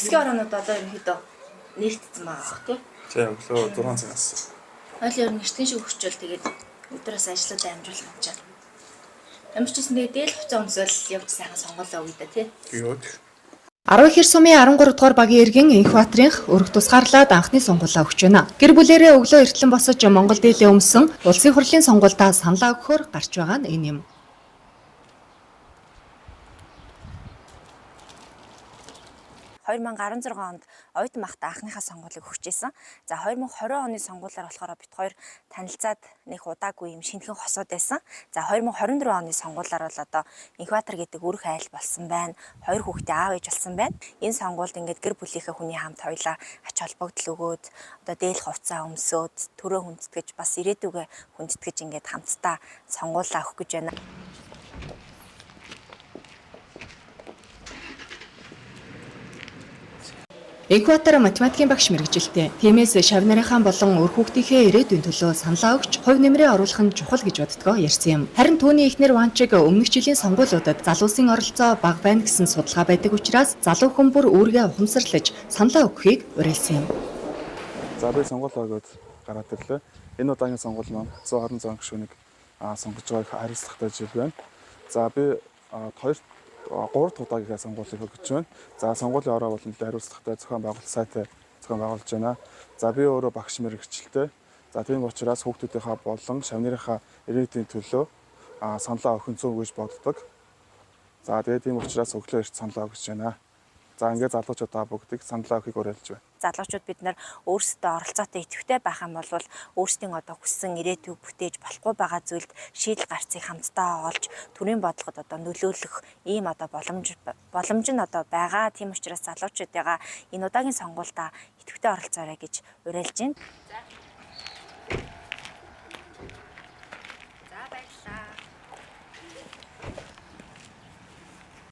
Хэсгийн орнууд одоо ерөнхийдөө нээлтсэн байгаа тий. За өглөө 6 цагаас. Хойлоо ер нь эртхэн шиг өгчөөл тэгээд өдрөөс ажиллаад амжуулах юм чаа. Ямар ч гэсэн тэгээд дээл хуцаа өмсөөл явж сайхан сонголоо өгдөө тий. Гүйд. 10 их сумын 13 дугаар багийн иргэн Энхбаатарын өргө тусгаарлаад анхны сонгуулаа өгч байна. Гэр бүлээрээ өглөө эртлэн босож Монгол дээлээ өмсөн улсын хурлын сонгуульдаа саналаа өгөхөөр гарч байгаа нь энэ юм. 2016 онд оюутан байхдаа анхныхаа сонгуулийг өгчээсэн. За 2020 оны сонгуулиар болохоор бид хоёр танилцаад нэг удаагүй юм шинэхэн хосууд байсан. За 2024 оны сонгуулиар бол одоо Энхбаатар гэдэг өрх айл болсон байна. 2 хүүхдээ аав ээж болсон байна. Энэ сонгуульд ингээд гэр бүлийнхээ хүний хамт хоёлаа ач холбогдол өгөөд одоо дээл хувцаа өмсөөд төрөө хүндэтгэж бас ирээдүгэ хүндэтгэж ингээд хамтдаа сонгуулаа өгөх гэж байна. Энхбаатар математикийн багш мэргэжилтэй. Тиймээс шав нарынхаа болон өр хүүхдийнхээ ирээдүйн төлөө саналаа өгч хувь нэмрээ оруулах нь чухал гэж боддгоо ярьсан юм. Харин түүний эхнэр Ванчиг өмнөх жилийн сонгуулиудад залуусын оролцоо бага байна гэсэн судалгаа байдаг учраас залуу хүн бүр үүргээ ухамсарлаж саналаа өгөхийг уриалсан юм. За би сонгуулаа гээд гараад ирлээ. Энэ удаагийн сонгуул маань 126 гишүүнийг сонгож байгааг хариуцлагатай жил байна. За би 3 дахь удаагийнхаа сонгуулийг өгч байна. За сонгуулийн ороо бол нэлээд хариуцлагатай зохион байгуулалт сайтай зохион байгуулж байна. За би өөрөө багш мэргэжилтэй. За тийм учраас хүүхдүүдийнхаа болон шав нарынхаа ирээдүйн төлөө саналаа өгөх нь зөв гэж боддог. За тэгээд тийм учраас өглөө эрт саналаа өгч байна. За ингээд залуучуудаа бүгдийг саналаа өгөхийг уриалж байна. Залуучууд бид нар өөрсдөө оролцоотой идэвхтэй байх юм бол өөрсдийн одоо хүссэн ирээдүйг бүтээж болохгүй байгаа зүйлд шийдэл гарцыг хамтдаа олж төрийн бодлогод одоо нөлөөлөх ийм одоо боломж нь одоо байгаа. Тийм учраас залуучуудаа энэ удаагийн сонгуульдаа идэвхтэй оролцоорой гэж уриалж байна.